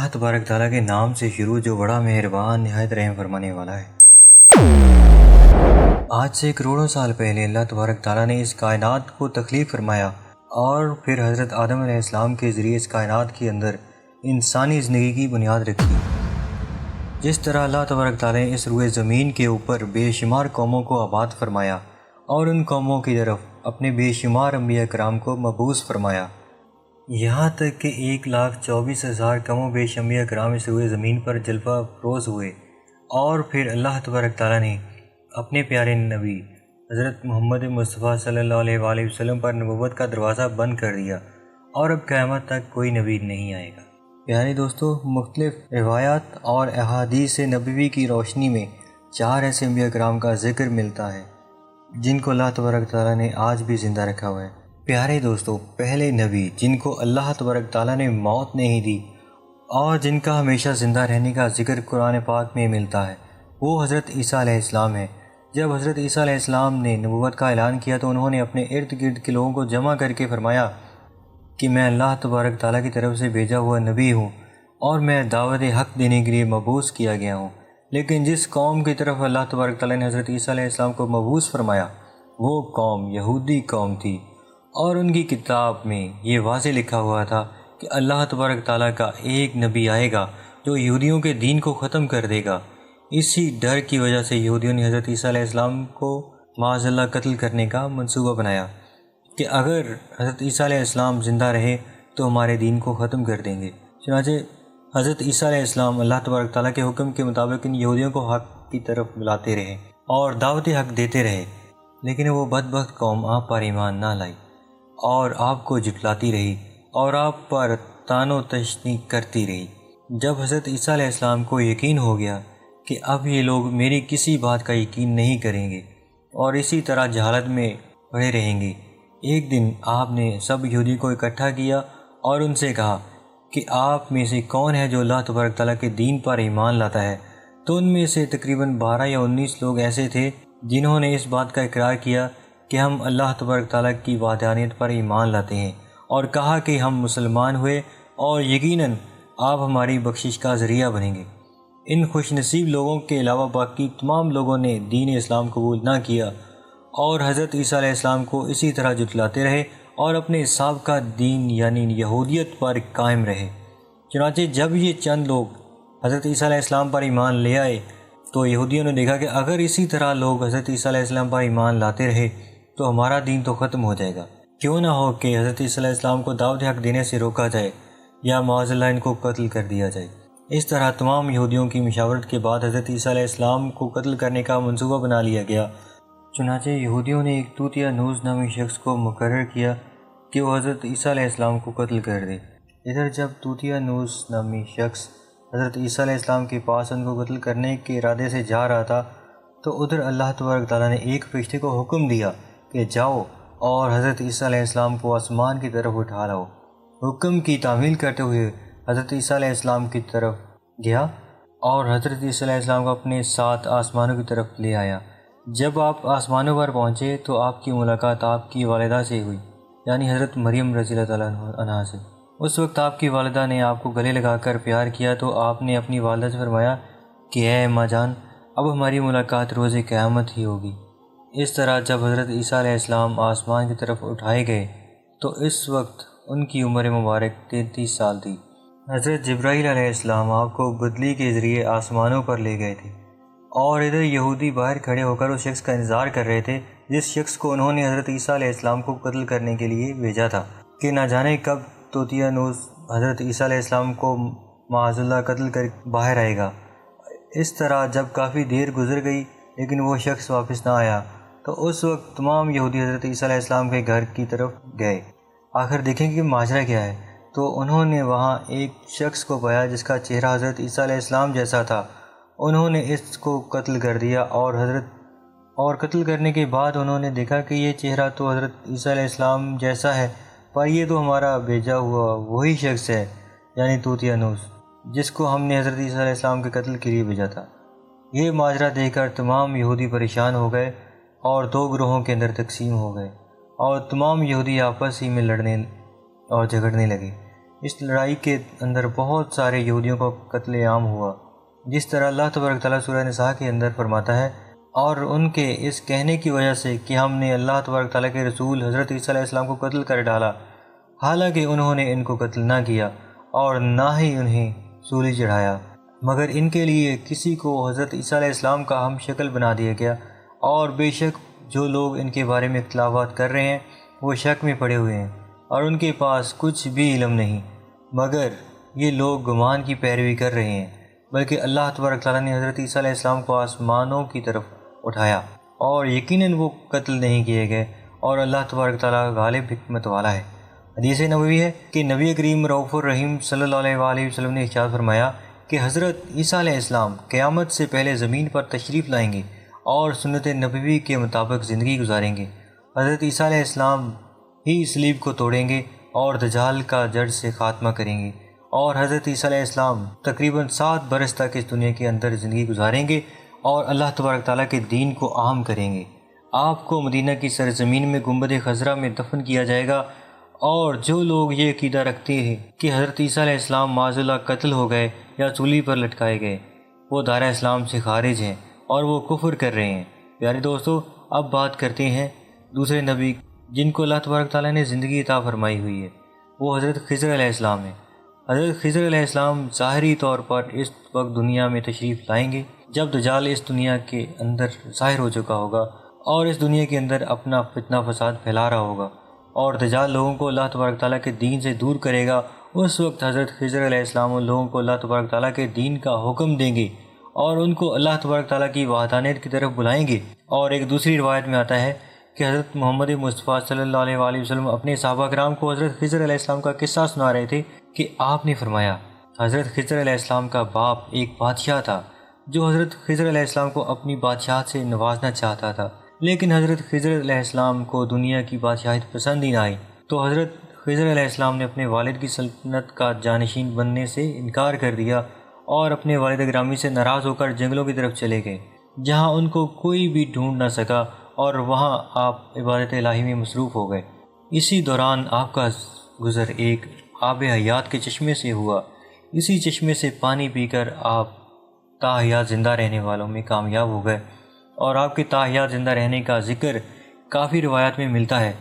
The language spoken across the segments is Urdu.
اللہ تبارک تعالیٰ کے نام سے شروع جو بڑا مہربان نہایت رحم فرمانے والا ہے۔ آج سے کروڑوں سال پہلے اللہ تبارک تعالیٰ نے اس کائنات کو تخلیق فرمایا اور پھر حضرت آدم علیہ السلام کے ذریعے اس کائنات کے اندر انسانی زندگی کی بنیاد رکھی۔ جس طرح اللہ تبارک تعالیٰ نے اس روئے زمین کے اوپر بے شمار قوموں کو آباد فرمایا اور ان قوموں کی طرف اپنے بے شمار انبیاء کرام کو مبعوث فرمایا، یہاں تک کہ 1,24,000 کم و بیش انبیاء کرام اس روئے زمین پر جلوہ افروز ہوئے، اور پھر اللہ تبارک تعالیٰ نے اپنے پیارے نبی حضرت محمد مصطفیٰ صلی اللہ علیہ وآلہ وسلم پر نبوت کا دروازہ بند کر دیا، اور اب قیامت تک کوئی نبی نہیں آئے گا۔ پیارے دوستو، مختلف روایات اور احادیث نبوی کی روشنی میں 4 ایسے انبیاء کرام کا ذکر ملتا ہے جن کو اللہ تبارک تعالیٰ نے آج بھی زندہ رکھا ہوا ہے۔ پیارے دوستو، پہلے نبی جن کو اللہ تبارک تعالیٰ نے موت نہیں دی اور جن کا ہمیشہ زندہ رہنے کا ذکر قرآن پاک میں ملتا ہے، وہ حضرت عیسیٰ علیہ السلام ہے۔ جب حضرت عیسیٰ علیہ السلام نے نبوت کا اعلان کیا تو انہوں نے اپنے ارد گرد کے لوگوں کو جمع کر کے فرمایا کہ میں اللہ تبارک تعالیٰ کی طرف سے بھیجا ہوا نبی ہوں اور میں دعوت حق دینے کے لیے مبعوث کیا گیا ہوں۔ لیکن جس قوم کی طرف اللہ تبارک تعالیٰ نے حضرت عیسیٰ علیہ السلام کو مبعوث فرمایا وہ قوم یہودی قوم تھی، اور ان کی کتاب میں یہ واضح لکھا ہوا تھا کہ اللہ تبارک تعالیٰ کا ایک نبی آئے گا جو یہودیوں کے دین کو ختم کر دے گا۔ اسی ڈر کی وجہ سے یہودیوں نے حضرت عیسیٰ علیہ السلام کو معاذ اللہ قتل کرنے کا منصوبہ بنایا کہ اگر حضرت عیسیٰ علیہ السلام زندہ رہے تو ہمارے دین کو ختم کر دیں گے۔ چنانچہ حضرت عیسیٰ علیہ السلام اللہ تبارک تعالیٰ کے حکم کے مطابق ان یہودیوں کو حق کی طرف بلاتے رہے اور دعوت حق دیتے رہے، لیکن وہ بدبخت قوم آپ پر ایمان نہ لائی اور آپ کو جھٹلاتی رہی اور آپ پر طعن و تشنیع کرتی رہی۔ جب حضرت عیسیٰ علیہ السلام کو یقین ہو گیا کہ اب یہ لوگ میری کسی بات کا یقین نہیں کریں گے اور اسی طرح جہالت میں پڑے رہیں گے، ایک دن آپ نے سب یہودی کو اکٹھا کیا اور ان سے کہا کہ آپ میں سے کون ہے جو اللہ تبارک تعالیٰ کے دین پر ایمان لاتا ہے؟ تو ان میں سے تقریباً 12 یا 19 لوگ ایسے تھے جنہوں نے اس بات کا اقرار کیا کہ ہم اللہ تبارک تعالیٰ کی وحدانیت پر ایمان لاتے ہیں، اور کہا کہ ہم مسلمان ہوئے اور یقیناً آپ ہماری بخشش کا ذریعہ بنیں گے۔ ان خوش نصیب لوگوں کے علاوہ باقی تمام لوگوں نے دین اسلام قبول نہ کیا اور حضرت عیسیٰ علیہ السلام کو اسی طرح جھٹلاتے رہے اور اپنے سابقہ دین یعنی یہودیت پر قائم رہے۔ چنانچہ جب یہ چند لوگ حضرت عیسیٰ علیہ السلام پر ایمان لے آئے تو یہودیوں نے دیکھا کہ اگر اسی طرح لوگ حضرت عیسیٰ علیہ السلام پر ایمان لاتے رہے تو ہمارا دین تو ختم ہو جائے گا، کیوں نہ ہو کہ حضرت عیسیٰ علیہ السلام کو دعوت حق دینے سے روکا جائے یا معاذ اللہ ان کو قتل کر دیا جائے۔ اس طرح تمام یہودیوں کی مشاورت کے بعد حضرت عیسیٰ علیہ السلام کو قتل کرنے کا منصوبہ بنا لیا گیا۔ چنانچہ یہودیوں نے ایک توتیانوس نامی شخص کو مقرر کیا کہ وہ حضرت عیسیٰ علیہ السلام کو قتل کر دے۔ ادھر جب توتیانوس نامی شخص حضرت عیسیٰ علیہ السلام کے پاس ان کو قتل کرنے کے ارادے سے جا رہا تھا تو ادھر اللہ تبارک تعالیٰ نے ایک فرشتے کو حکم دیا کہ جاؤ اور حضرت عیسیٰ علیہ السلام کو آسمان کی طرف اٹھا لاؤ۔ حکم کی تعمیل کرتے ہوئے حضرت عیسیٰ علیہ السلام کی طرف گیا اور حضرت عیسیٰ علیہ السلام کو اپنے ساتھ آسمانوں کی طرف لے آیا۔ جب آپ آسمانوں پر پہنچے تو آپ کی ملاقات آپ کی والدہ سے ہوئی، یعنی حضرت مریم رضی اللہ تعالیٰ عنہا سے۔ اس وقت آپ کی والدہ نے آپ کو گلے لگا کر پیار کیا تو آپ نے اپنی والدہ سے فرمایا کہ اے اماں جان، اب ہماری ملاقات روز قیامت ہی ہوگی۔ اس طرح جب حضرت عیسیٰ علیہ السلام آسمان کی طرف اٹھائے گئے تو اس وقت ان کی عمر مبارک 33 سال تھی۔ حضرت جبرائیل علیہ السلام آپ کو بدلی کے ذریعے آسمانوں پر لے گئے تھے، اور ادھر یہودی باہر کھڑے ہو کر اس شخص کا انتظار کر رہے تھے جس شخص کو انہوں نے حضرت عیسیٰ علیہ السلام کو قتل کرنے کے لیے بھیجا تھا کہ نہ جانے کب توتیانوس حضرت عیسیٰ علیہ السلام کو معاذ اللہ قتل کر باہر آئے گا۔ اس طرح جب کافی دیر گزر گئی لیکن وہ شخص واپس نہ آیا تو اس وقت تمام یہودی حضرت عیسیٰ علیہ السلام کے گھر کی طرف گئے، آخر دیکھیں کہ ماجرا کیا ہے۔ تو انہوں نے وہاں ایک شخص کو پایا جس کا چہرہ حضرت عیسیٰ علیہ السلام جیسا تھا۔ انہوں نے اس کو قتل کر دیا اور قتل کرنے کے بعد انہوں نے دیکھا کہ یہ چہرہ تو حضرت عیسیٰ علیہ السلام جیسا ہے، پر یہ تو ہمارا بھیجا ہوا وہی شخص ہے، یعنی توتیانوس، جس کو ہم نے حضرت عیسیٰ علیہ السلام کے قتل کے لیے بھیجا تھا۔ یہ ماجرا دیکھ کر تمام یہودی پریشان ہو گئے اور 2 گروہوں کے اندر تقسیم ہو گئے اور تمام یہودی آپس ہی میں لڑنے اور جھگڑنے لگے۔ اس لڑائی کے اندر بہت سارے یہودیوں کا قتل عام ہوا، جس طرح اللہ تبارک تعالیٰ سورہ نساء کے اندر فرماتا ہے، اور ان کے اس کہنے کی وجہ سے کہ ہم نے اللہ تبارک تعالیٰ کے رسول حضرت عیسیٰ علیہ السلام کو قتل کر ڈالا، حالانکہ انہوں نے ان کو قتل نہ کیا اور نہ ہی انہیں سولی چڑھایا، مگر ان کے لیے کسی کو حضرت عیسیٰ علیہ السلام کا ہم شکل بنا دیا گیا، اور بے شک جو لوگ ان کے بارے میں اختلافات کر رہے ہیں وہ شک میں پڑے ہوئے ہیں اور ان کے پاس کچھ بھی علم نہیں، مگر یہ لوگ گمان کی پیروی کر رہے ہیں، بلکہ اللہ تبارک تعالیٰ نے حضرت عیسیٰ علیہ السلام کو آسمانوں کی طرف اٹھایا اور یقیناً وہ قتل نہیں کیے گئے، اور اللہ تبارک تعالیٰ غالب حکمت والا ہے۔ حدیث نبوی ہے کہ نبی کریم رؤوف الرحیم صلی اللہ علیہ وآلہ وسلم نے ارشاد فرمایا کہ حضرت عیسیٰ علیہ السلام قیامت سے پہلے زمین پر تشریف لائیں گے اور سنت نبوی کے مطابق زندگی گزاریں گے۔ حضرت عیسیٰ علیہ السلام ہی صلیب کو توڑیں گے اور دجال کا جڑ سے خاتمہ کریں گے، اور حضرت عیسیٰ علیہ السلام تقریباً 7 برس تک اس دنیا کے اندر زندگی گزاریں گے اور اللہ تبارک تعالیٰ کے دین کو عام کریں گے۔ آپ کو مدینہ کی سرزمین میں گنبد خضرا میں دفن کیا جائے گا، اور جو لوگ یہ عقیدہ رکھتے ہیں کہ حضرت عیسیٰ علیہ السلام معاذ اللہ قتل ہو گئے یا سولی پر لٹکائے گئے، وہ دائرہ اسلام سے خارج ہیں اور وہ کفر کر رہے ہیں۔ پیارے دوستو، اب بات کرتے ہیں دوسرے نبی جن کو اللہ تبارک تعالیٰ نے زندگی عطا فرمائی ہوئی ہے، وہ حضرت خضر علیہ السلام ہیں۔ حضرت خضر علیہ السلام ظاہری طور پر اس وقت دنیا میں تشریف لائیں گے جب دجال اس دنیا کے اندر ظاہر ہو چکا ہوگا اور اس دنیا کے اندر اپنا فتنہ فساد پھیلا رہا ہوگا، اور دجال لوگوں کو اللہ تبارک تعالیٰ کے دین سے دور کرے گا۔ اس وقت حضرت خضر علیہ السلام ان لوگوں کو اللہ تبارک تعالیٰ کے دین کا حکم دیں گے اور ان کو اللہ تبارک تعالیٰ کی وحدانیت کی طرف بلائیں گے۔ اور ایک دوسری روایت میں آتا ہے کہ حضرت محمد مصطفیٰ صلی اللہ علیہ وآلہ وسلم اپنے صحابہ کرام کو حضرت خضر علیہ السلام کا قصہ سنا رہے تھے کہ آپ نے فرمایا، حضرت خضر علیہ السلام کا باپ ایک بادشاہ تھا جو حضرت خضر علیہ السلام کو اپنی بادشاہت سے نوازنا چاہتا تھا، لیکن حضرت خضر علیہ السلام کو دنیا کی بادشاہت پسند ہی نہ آئی، تو حضرت خضر علیہ السلام نے اپنے والد کی سلطنت کا جانشین بننے سے انکار کر دیا اور اپنے والد گرامی سے ناراض ہو کر جنگلوں کی طرف چلے گئے، جہاں ان کو کوئی بھی ڈھونڈ نہ سکا، اور وہاں آپ عبادت الہی میں مصروف ہو گئے۔ اسی دوران آپ کا گزر ایک آب حیات کے چشمے سے ہوا، اسی چشمے سے پانی پی کر آپ تاحیات زندہ رہنے والوں میں کامیاب ہو گئے، اور آپ کے تاحیات زندہ رہنے کا ذکر کافی روایات میں ملتا ہے،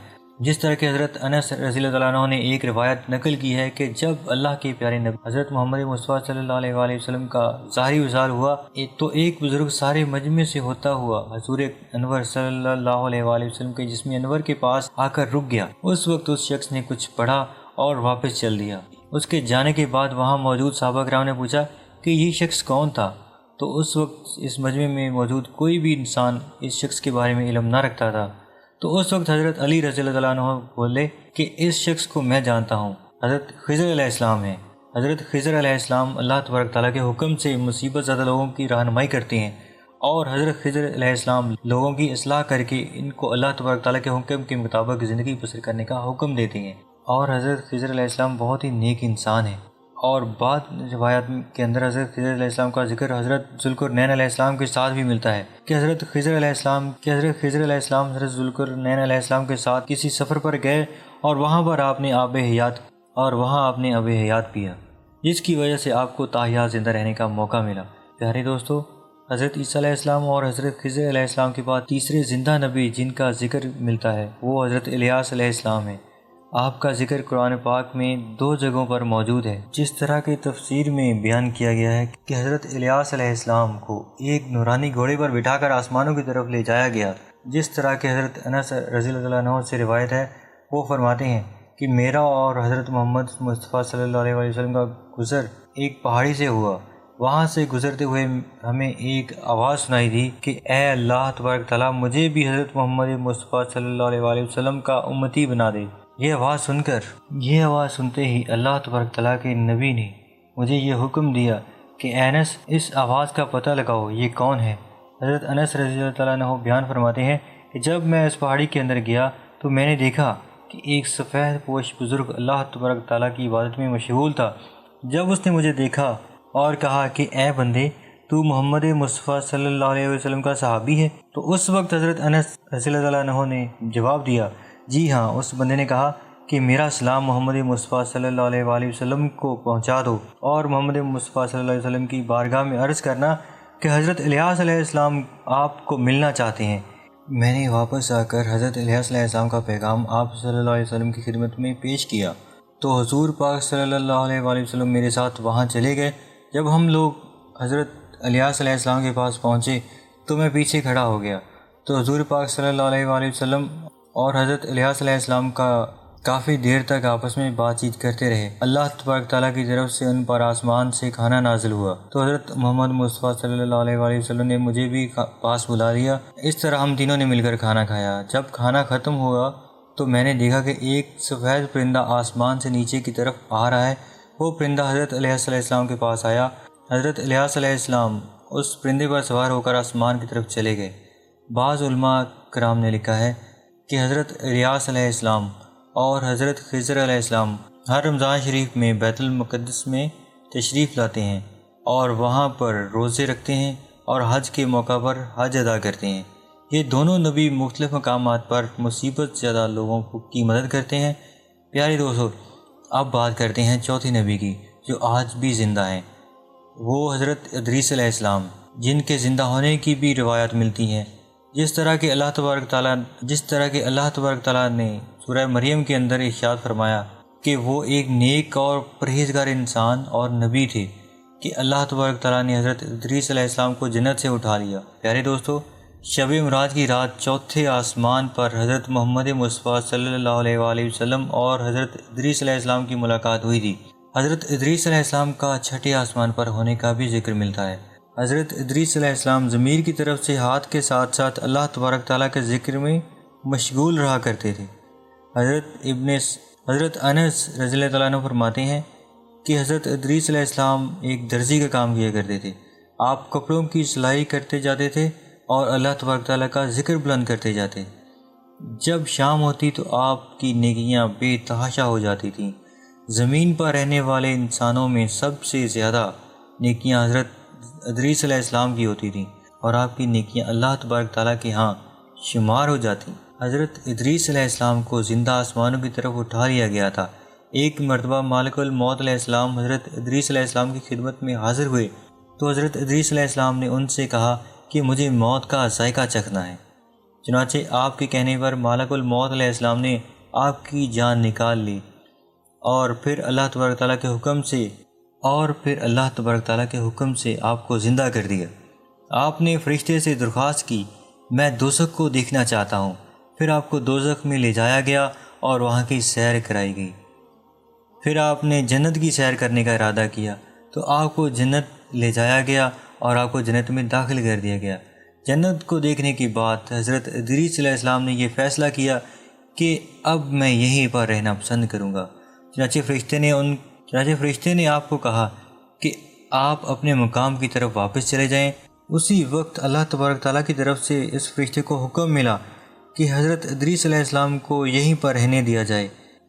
جس طرح کہ حضرت انس رضی اللہ عنہ نے ایک روایت نقل کی ہے کہ جب اللہ کے پیارے نبی حضرت محمد مصطفیٰ صلی اللہ علیہ وآلہ وسلم کا ظاہری وصال ہوا تو ایک بزرگ سارے مجمع سے ہوتا ہوا حضور انور صلی اللہ علیہ وآلہ وسلم کے جسم انور کے پاس آ کر رک گیا۔ اس وقت اس شخص نے کچھ پڑھا اور واپس چل دیا۔ اس کے جانے کے بعد وہاں موجود صحابہ کرام نے پوچھا کہ یہ شخص کون تھا، تو اس وقت اس مجمع میں موجود کوئی بھی انسان اس شخص کے بارے میں علم نہ رکھتا تھا۔ تو اس وقت حضرت علی رضی اللہ عنہ بولے کہ اس شخص کو میں جانتا ہوں، حضرت خضر علیہ السلام ہیں۔ حضرت خضر علیہ السلام اللہ تبارک تعالیٰ کے حکم سے مصیبت زدہ لوگوں کی رہنمائی کرتے ہیں، اور حضرت خضر علیہ السلام لوگوں کی اصلاح کر کے ان کو اللہ تبارک تعالیٰ کے حکم کے مطابق زندگی بسر کرنے کا حکم دیتے ہیں۔ اور حضرت خضر علیہ السلام بہت ہی نیک انسان ہیں، اور بعض روایات کے اندر حضرت خضر علیہ السلام کا ذکر حضرت ذوالقرنین علیہ السلام کے ساتھ بھی ملتا ہے کہ حضرت خضر علیہ السلام حضرت ذوالقرنین علیہ السلام کے ساتھ کسی سفر پر گئے اور وہاں پر آپ نے آب حیات پیا، جس کی وجہ سے آپ کو تاحیات زندہ رہنے کا موقع ملا۔ پیارے دوستو، حضرت عیسیٰ علیہ السلام اور حضرت خضر علیہ السلام کے بعد تیسرے زندہ نبی جن کا ذکر ملتا ہے وہ حضرت الیاس علیہ السلام ہے۔ آپ کا ذکر قرآن پاک میں 2 جگہوں پر موجود ہے، جس طرح کی تفسیر میں بیان کیا گیا ہے کہ حضرت الیاس علیہ السلام کو ایک نورانی گھوڑے پر بٹھا کر آسمانوں کی طرف لے جایا گیا، جس طرح کہ حضرت انس رضی اللہ عنہ سے روایت ہے، وہ فرماتے ہیں کہ میرا اور حضرت محمد مصطفیٰ صلی اللہ علیہ وسلم کا گزر ایک پہاڑی سے ہوا، وہاں سے گزرتے ہوئے ہمیں ایک آواز سنائی دی کہ اے اللہ تبارک تعالیٰ، مجھے بھی حضرت محمد مصطفیٰ صلی اللہ علیہ وسلم کا امتی بنا دے۔ یہ آواز سنتے ہی اللہ تبارک تعالیٰ کے نبی نے مجھے یہ حکم دیا کہ انس، اس آواز کا پتہ لگاؤ، یہ کون ہے۔ حضرت انس رضی اللہ عنہ بیان فرماتے ہیں کہ جب میں اس پہاڑی کے اندر گیا تو میں نے دیکھا کہ ایک سفید پوش بزرگ اللہ تبارک تعالیٰ کی عبادت میں مشغول تھا۔ جب اس نے مجھے دیکھا اور کہا کہ اے بندے، تو محمد مصطفیٰ صلی اللہ علیہ وسلم کا صحابی ہے، تو اس وقت حضرت انس رضی اللہ عنہ نے جواب دیا، جی ہاں۔ اس بندے نے کہا کہ میرا سلام محمد مصطفیٰ صلی اللہ علیہ وآلہ وسلم کو پہنچا دو، اور محمد مصطفیٰ صلی اللہ علیہ وسلم کی بارگاہ میں عرض کرنا کہ حضرت الیاس علیہ السلام آپ کو ملنا چاہتے ہیں۔ میں نے واپس آ کر حضرت الیاس علیہ السلام کا پیغام آپ صلی اللہ علیہ وسلم کی خدمت میں پیش کیا تو حضور پاک صلی اللہ علیہ وآلہ وسلم میرے ساتھ وہاں چلے گئے۔ جب ہم لوگ حضرت الیاس علیہ السلام کے پاس پہنچے تو میں پیچھے کھڑا ہو گیا، تو حضور پاک صلی اللہ علیہ وآلہ وسلم اور حضرت الیاس علیہ السلام کا کافی دیر تک آپس میں بات چیت کرتے رہے۔ اللہ تبارک تعالیٰ کی طرف سے ان پر آسمان سے کھانا نازل ہوا، تو حضرت محمد مصطفیٰ صلی اللہ علیہ وآلہ وسلم نے مجھے بھی پاس بلا لیا۔ اس طرح ہم تینوں نے مل کر کھانا کھایا۔ جب کھانا ختم ہوا تو میں نے دیکھا کہ ایک سفید پرندہ آسمان سے نیچے کی طرف آ رہا ہے۔ وہ پرندہ حضرت الیاس علیہ السلام کے پاس آیا۔ حضرت الیاس علیہ السلام اس پرندے پر سوار ہو کر آسمان کی طرف چلے گئے۔ بعض علماء کرام نے لکھا ہے کہ حضرت الیاس علیہ السلام اور حضرت خضر علیہ السلام ہر رمضان شریف میں بیت المقدس میں تشریف لاتے ہیں اور وہاں پر روزے رکھتے ہیں اور حج کے موقع پر حج ادا کرتے ہیں۔ یہ دونوں نبی مختلف مقامات پر مصیبت زیادہ لوگوں کی مدد کرتے ہیں۔ پیارے دوستو، اب بات کرتے ہیں چوتھے نبی کی جو آج بھی زندہ ہیں، وہ حضرت ادریس علیہ السلام، جن کے زندہ ہونے کی بھی روایات ملتی ہیں۔ جس طرح کہ اللہ تبارک تعالیٰ نے سورہ مریم کے اندر ارشاد فرمایا کہ وہ ایک نیک اور پرہیزگار انسان اور نبی تھے کہ اللہ تبارک تعالیٰ نے حضرت ادریس علیہ السلام کو جنت سے اٹھا لیا۔ پیارے دوستو، شب معراج کی رات چوتھے آسمان پر حضرت محمد مصطفیٰ صلی اللہ علیہ وآلہ وسلم اور حضرت ادریس علیہ السلام کی ملاقات ہوئی تھی۔ حضرت ادریس علیہ السلام کا چھٹے آسمان پر ہونے کا بھی ذکر ملتا ہے۔ حضرت ادریس علیہ السلام ضمیر کی طرف سے ہاتھ کے ساتھ ساتھ اللہ تبارک تعالیٰ کے ذکر میں مشغول رہا کرتے تھے۔ حضرت انس رضی اللہ تعالیٰ عنہ فرماتے ہیں کہ حضرت ادریس علیہ السلام ایک درزی کا کام کیا کرتے تھے۔ آپ کپڑوں کی سلائی کرتے جاتے تھے اور اللہ تبارک تعالیٰ کا ذکر بلند کرتے جاتے۔ جب شام ہوتی تو آپ کی نیکیاں بے تحاشا ہو جاتی تھیں۔ زمین پر رہنے والے انسانوں میں سب سے زیادہ نیکیاں حضرت ادریس علیہ السلام کی ہوتی تھیں اور آپ کی نیکیاں اللہ تبارک تعالیٰ کے ہاں شمار ہو جاتی۔ حضرت ادریس علیہ السلام کو زندہ آسمانوں کی طرف اٹھا لیا گیا تھا۔ ایک مرتبہ مالک الموت علیہ السلام حضرت ادریس علیہ السلام کی خدمت میں حاضر ہوئے تو حضرت ادریس علیہ السلام نے ان سے کہا کہ مجھے موت کا ذائقہ چکھنا ہے۔ چنانچہ آپ کے کہنے پر مالک الموت علیہ السلام نے آپ کی جان نکال لی اور پھر اللہ تبارک تعالیٰ کے حکم سے آپ کو زندہ کر دیا۔ آپ نے فرشتے سے درخواست کی، میں دوزخ کو دیکھنا چاہتا ہوں۔ پھر آپ کو دوزخ میں لے جایا گیا اور وہاں کی سیر کرائی گئی۔ پھر آپ نے جنت کی سیر کرنے کا ارادہ کیا تو آپ کو جنت لے جایا گیا اور آپ کو جنت میں داخل کر دیا گیا۔ جنت کو دیکھنے کے بعد حضرت ادریس علیہ السلام نے یہ فیصلہ کیا کہ اب میں یہیں پر رہنا پسند کروں گا۔ چنانچہ فرشتے نے آپ کو کہا کہ آپ اپنے مقام کی طرف واپس چلے جائیں۔ اسی وقت اللہ تبارک تعالیٰ کی طرف سے اس فرشتے کو حکم ملا کہ حضرت ادریس علیہ السلام کو یہیں پر رہنے دیا جائے۔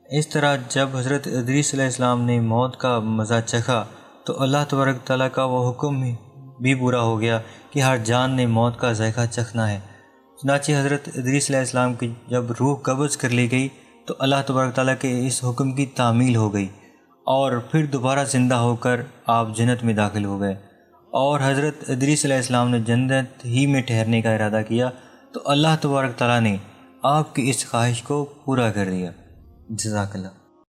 اس طرح جب حضرت ادریس علیہ السلام نے موت کا مزہ چکھا تو اللہ تبارک تعالیٰ کا وہ حکم بھی پورا ہو گیا کہ ہر جان نے موت کا ذائقہ چکھنا ہے۔ چنانچہ حضرت ادریس علیہ السلام کی جب روح قبض کر لی گئی تو اللہ تبارک تعالیٰ کے اس حکم کی تعمیل ہو گئی اور پھر دوبارہ زندہ ہو کر آپ جنت میں داخل ہو گئے، اور حضرت ادریس علیہ السلام نے جنت ہی میں ٹھہرنے کا ارادہ کیا تو اللہ تبارک تعالیٰ نے آپ کی اس خواہش کو پورا کر دیا۔ جزاک اللہ۔